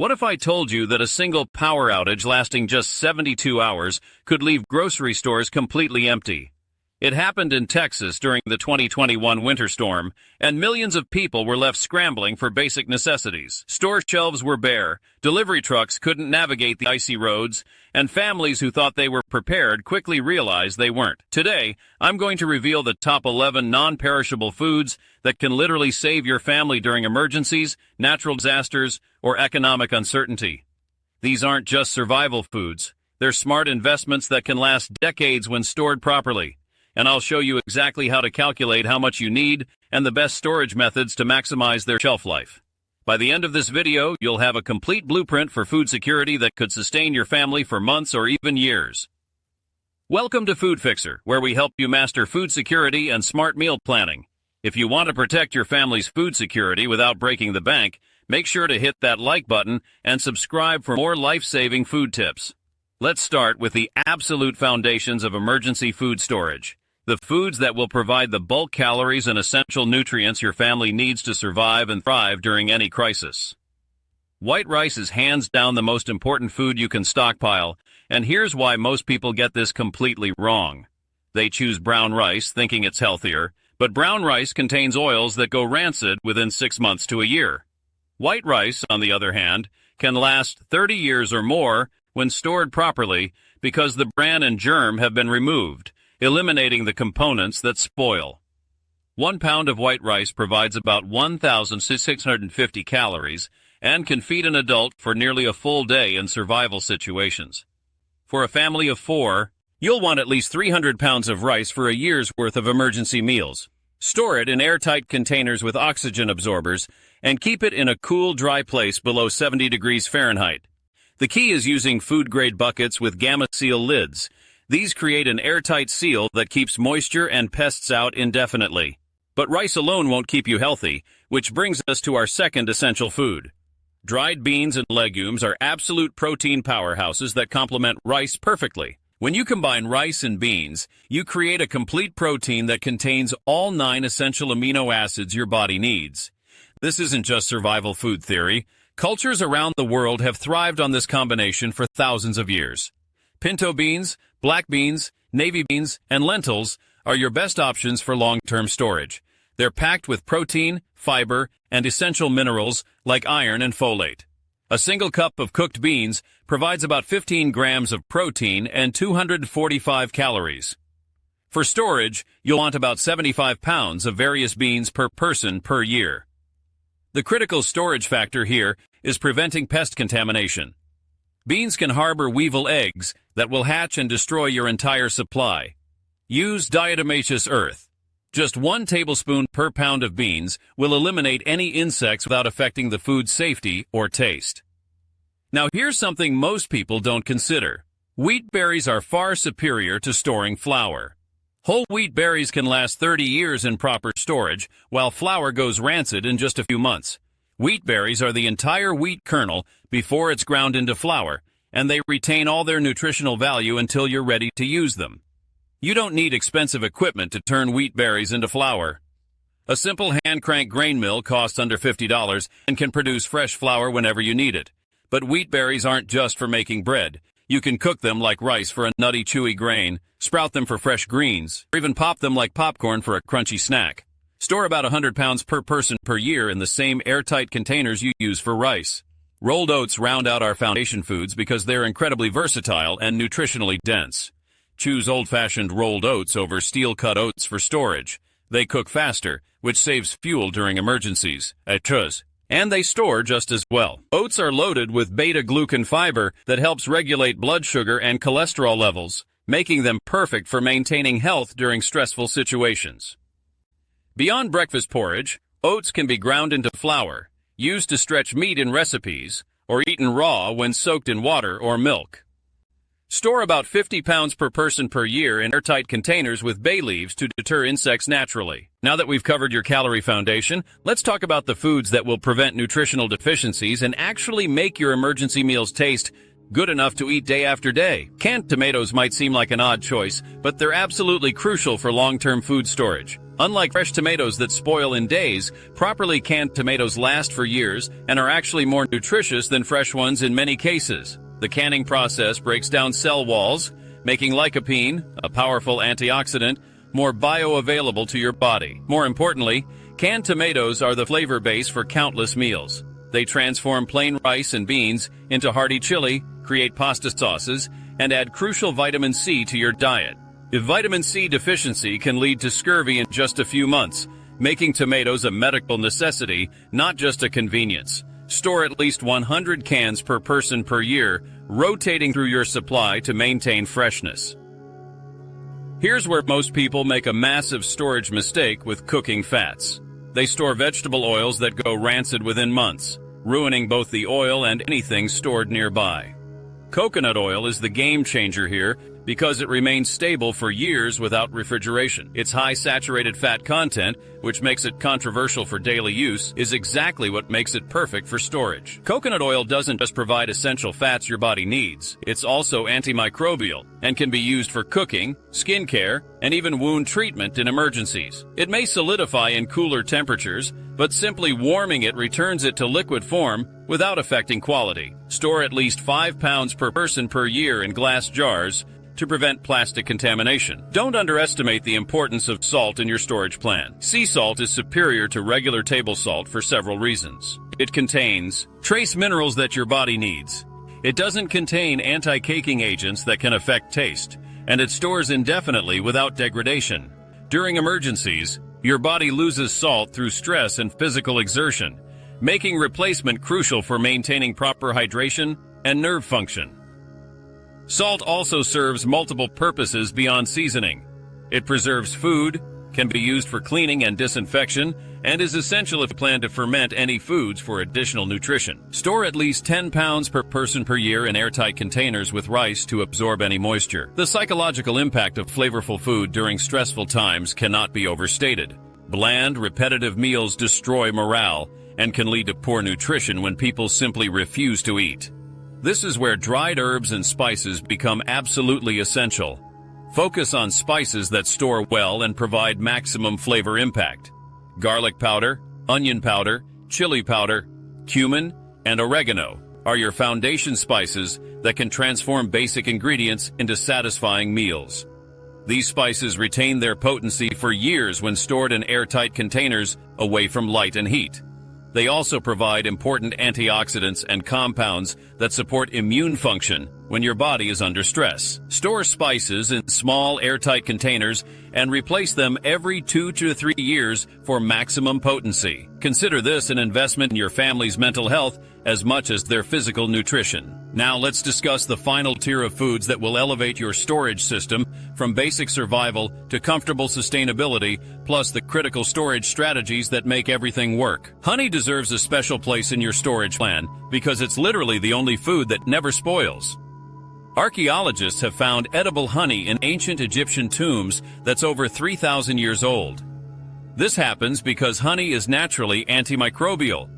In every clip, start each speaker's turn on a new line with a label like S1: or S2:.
S1: What if I told you that a single power outage lasting just 72 hours could leave grocery stores completely empty? It happened in Texas during the 2021 winter storm, and millions of people were left scrambling for basic necessities. Store shelves were bare, delivery trucks couldn't navigate the icy roads, and families who thought they were prepared quickly realized they weren't. Today, I'm going to reveal the top 11 non-perishable foods that can literally save your family during emergencies, natural disasters, or economic uncertainty. These aren't just survival foods. They're smart investments that can last decades when stored properly. And I'll show you exactly how to calculate how much you need and the best storage methods to maximize their shelf life. By the end of this video, you'll have a complete blueprint for food security that could sustain your family for months or even years. Welcome to Food Fixer, where we help you master food security and smart meal planning. If you want to protect your family's food security without breaking the bank, make sure to hit that like button and subscribe for more life-saving food tips. Let's start with the absolute foundations of emergency food storage. The foods that will provide the bulk calories and essential nutrients your family needs to survive and thrive during any crisis. White rice is hands down the most important food you can stockpile, and here's why most people get this completely wrong. They choose brown rice thinking it's healthier, but brown rice contains oils that go rancid within 6 months to a year. White rice, on the other hand, can last 30 years or more when stored properly because the bran and germ have been removed, eliminating the components that spoil. 1 pound of white rice provides about 1,650 calories and can feed an adult for nearly a full day in survival situations. For a family of 4, you'll want at least 300 pounds of rice for a year's worth of emergency meals. Store it in airtight containers with oxygen absorbers and keep it in a cool, dry place below 70 degrees Fahrenheit. The key is using food-grade buckets with Gamma Seal lids. These create an airtight seal that keeps moisture and pests out indefinitely. But rice alone won't keep you healthy, which brings us to our second essential food. Dried beans and legumes are absolute protein powerhouses that complement rice perfectly. When you combine rice and beans, you create a complete protein that contains all 9 essential amino acids your body needs. This isn't just survival food theory. Cultures around the world have thrived on this combination for thousands of years. Pinto beans, black beans, navy beans, and lentils are your best options for long-term storage. They're packed with protein, fiber, and essential minerals like iron and folate. A single cup of cooked beans provides about 15 grams of protein and 245 calories. For storage, you'll want about 75 pounds of various beans per person per year. The critical storage factor here is preventing pest contamination. Beans can harbor weevil eggs that will hatch and destroy your entire supply. Use diatomaceous earth. Just 1 tablespoon per pound of beans will eliminate any insects without affecting the food's safety or taste. Now here's something most people don't consider. Wheat berries are far superior to storing flour. Whole wheat berries can last 30 years in proper storage, while flour goes rancid in just a few months. Wheat berries are the entire wheat kernel before it's ground into flour, and they retain all their nutritional value until you're ready to use them. You don't need expensive equipment to turn wheat berries into flour. A simple hand-crank grain mill costs under $50 and can produce fresh flour whenever you need it. But wheat berries aren't just for making bread. You can cook them like rice for a nutty, chewy grain, sprout them for fresh greens, or even pop them like popcorn for a crunchy snack. Store about 100 pounds per person per year in the same airtight containers you use for rice. Rolled oats round out our foundation foods because they're incredibly versatile and nutritionally dense. Choose old-fashioned rolled oats over steel-cut oats for storage. They cook faster, which saves fuel during emergencies, and they store just as well. Oats are loaded with beta-glucan fiber that helps regulate blood sugar and cholesterol levels, making them perfect for maintaining health during stressful situations. Beyond breakfast porridge, oats can be ground into flour, used to stretch meat in recipes, or eaten raw when soaked in water or milk. Store about 50 pounds per person per year in airtight containers with bay leaves to deter insects naturally. Now that we've covered your calorie foundation, let's talk about the foods that will prevent nutritional deficiencies and actually make your emergency meals taste good enough to eat day after day. Canned tomatoes might seem like an odd choice, but they're absolutely crucial for long-term food storage. Unlike fresh tomatoes that spoil in days, properly canned tomatoes last for years and are actually more nutritious than fresh ones in many cases. The canning process breaks down cell walls, making lycopene, a powerful antioxidant, more bioavailable to your body. More importantly, canned tomatoes are the flavor base for countless meals. They transform plain rice and beans into hearty chili, create pasta sauces, and add crucial vitamin C to your diet. If vitamin C deficiency can lead to scurvy in just a few months, making tomatoes a medical necessity, not just a convenience. Store at least 100 cans per person per year, rotating through your supply to maintain freshness. Here's where most people make a massive storage mistake with cooking fats. They store vegetable oils that go rancid within months, ruining both the oil and anything stored nearby. Coconut oil is the game changer here because it remains stable for years without refrigeration. Its high saturated fat content, which makes it controversial for daily use, is exactly what makes it perfect for storage. Coconut oil doesn't just provide essential fats your body needs, it's also antimicrobial and can be used for cooking, skincare, and even wound treatment in emergencies. It may solidify in cooler temperatures, but simply warming it returns it to liquid form without affecting quality. Store at least 5 pounds per person per year in glass jars to prevent plastic contamination. Don't underestimate the importance of salt in your storage plan. Sea salt is superior to regular table salt for several reasons. It contains trace minerals that your body needs. It doesn't contain anti-caking agents that can affect taste, and it stores indefinitely without degradation. During emergencies, your body loses salt through stress and physical exertion, making replacement crucial for maintaining proper hydration and nerve function. Salt also serves multiple purposes beyond seasoning. It preserves food, can be used for cleaning and disinfection, and is essential if you plan to ferment any foods for additional nutrition. Store at least 10 pounds per person per year in airtight containers with rice to absorb any moisture. The psychological impact of flavorful food during stressful times cannot be overstated. Bland, repetitive meals destroy morale and can lead to poor nutrition when people simply refuse to eat. This is where dried herbs and spices become absolutely essential. Focus on spices that store well and provide maximum flavor impact. Garlic powder, onion powder, chili powder, cumin, and oregano are your foundation spices that can transform basic ingredients into satisfying meals. These spices retain their potency for years when stored in airtight containers away from light and heat. They also provide important antioxidants and compounds that support immune function when your body is under stress. Store spices in small, airtight containers and replace them every 2 to 3 years for maximum potency. Consider this an investment in your family's mental health as much as their physical nutrition. Now let's discuss the final tier of foods that will elevate your storage system from basic survival to comfortable sustainability, plus the critical storage strategies that make everything work. Honey deserves a special place in your storage plan because it's literally the only food that never spoils. Archaeologists have found edible honey in ancient Egyptian tombs that's over 3,000 years old. This happens because honey is naturally antimicrobial.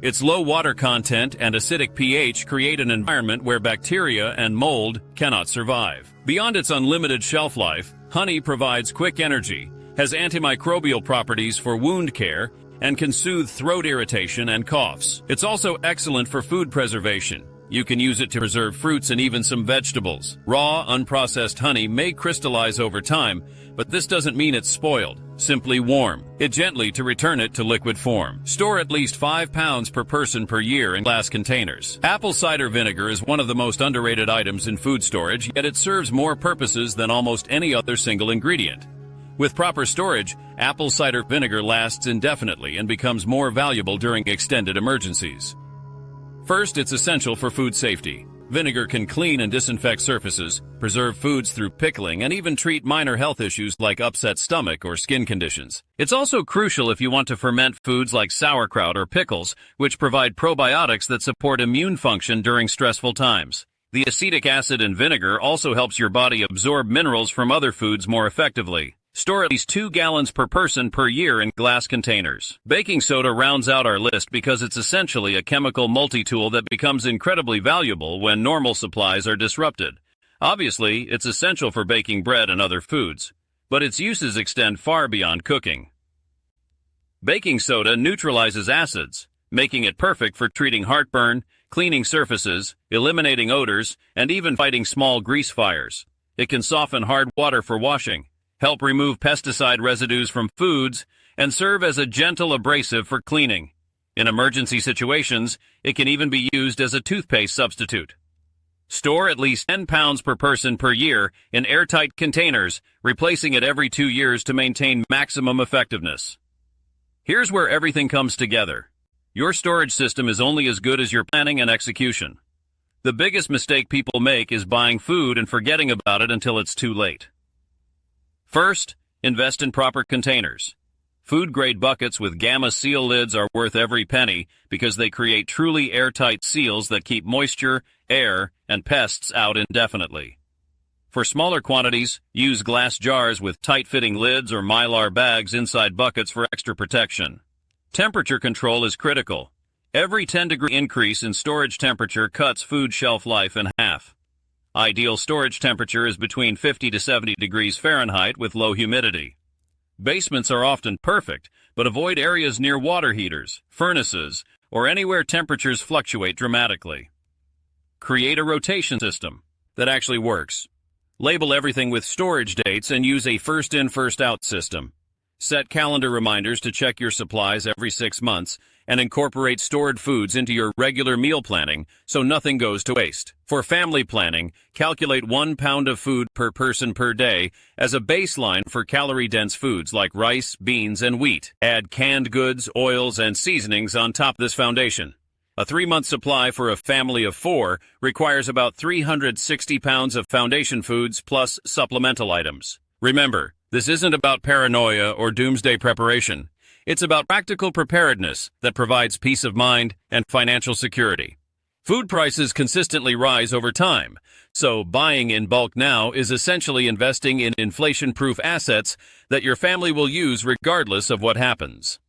S1: Its low water content and acidic pH create an environment where bacteria and mold cannot survive. Beyond its unlimited shelf life, honey provides quick energy, has antimicrobial properties for wound care, and can soothe throat irritation and coughs. It's also excellent for food preservation. You can use it to preserve fruits and even some vegetables. Raw, unprocessed honey may crystallize over time, but this doesn't mean it's spoiled. Simply warm it gently to return it to liquid form. Store at least 5 pounds per person per year in glass containers. Apple cider vinegar is one of the most underrated items in food storage, yet it serves more purposes than almost any other single ingredient. With proper storage, apple cider vinegar lasts indefinitely and becomes more valuable during extended emergencies. First, it's essential for food safety. Vinegar can clean and disinfect surfaces, preserve foods through pickling, and even treat minor health issues like upset stomach or skin conditions. It's also crucial if you want to ferment foods like sauerkraut or pickles, which provide probiotics that support immune function during stressful times. The acetic acid in vinegar also helps your body absorb minerals from other foods more effectively. Store at least 2 gallons per person per year in glass containers. Baking soda rounds out our list because it's essentially a chemical multi-tool that becomes incredibly valuable when normal supplies are disrupted. Obviously, it's essential for baking bread and other foods. but its uses extend far beyond cooking. Baking soda neutralizes acids, making it perfect for treating heartburn, cleaning surfaces, eliminating odors, and even fighting small grease fires. It can soften hard water for washing, help remove pesticide residues from foods, and serve as a gentle abrasive for cleaning. In emergency situations, it can even be used as a toothpaste substitute. Store at least 10 pounds per person per year in airtight containers, replacing it every 2 years to maintain maximum effectiveness. Here's where everything comes together. Your storage system is only as good as your planning and execution. The biggest mistake people make is buying food and forgetting about it until it's too late. First, invest in proper containers. Food-grade buckets with Gamma seal lids are worth every penny because they create truly airtight seals that keep moisture, air, and pests out indefinitely. For smaller quantities, use glass jars with tight-fitting lids or mylar bags inside buckets for extra protection. Temperature control is critical. Every 10-degree increase in storage temperature cuts food shelf life in half. Ideal storage temperature is between 50 to 70 degrees Fahrenheit with low humidity. Basements are often perfect, but avoid areas near water heaters, furnaces, or anywhere temperatures fluctuate dramatically. Create a rotation system that actually works. Label everything with storage dates and use a first-in, first-out system. Set calendar reminders to check your supplies every 6 months and incorporate stored foods into your regular meal planning so nothing goes to waste. For family planning, calculate 1 pound of food per person per day as a baseline for calorie-dense foods like rice, beans, and wheat. Add canned goods, oils, and seasonings on top of this foundation. A 3-month supply for a family of 4 requires about 360 pounds of foundation foods plus supplemental items. Remember, this isn't about paranoia or doomsday preparation. It's about practical preparedness that provides peace of mind and financial security. Food prices consistently rise over time, so buying in bulk now is essentially investing in inflation-proof assets that your family will use regardless of what happens.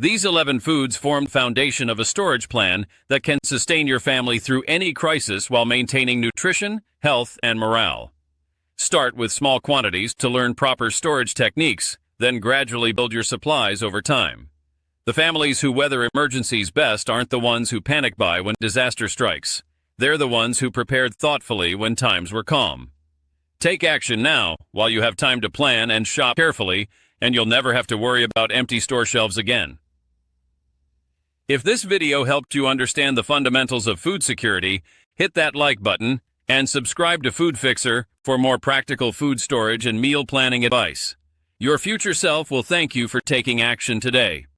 S1: These 11 foods form the foundation of a storage plan that can sustain your family through any crisis while maintaining nutrition, health, and morale. Start with small quantities to learn proper storage techniques, then gradually build your supplies over time. The families who weather emergencies best aren't the ones who panic buy when disaster strikes. They're the ones who prepared thoughtfully when times were calm. Take action now while you have time to plan and shop carefully, and you'll never have to worry about empty store shelves again. If this video helped you understand the fundamentals of food security, hit that like button and subscribe to Food Fixer for more practical food storage and meal planning advice. Your future self will thank you for taking action today.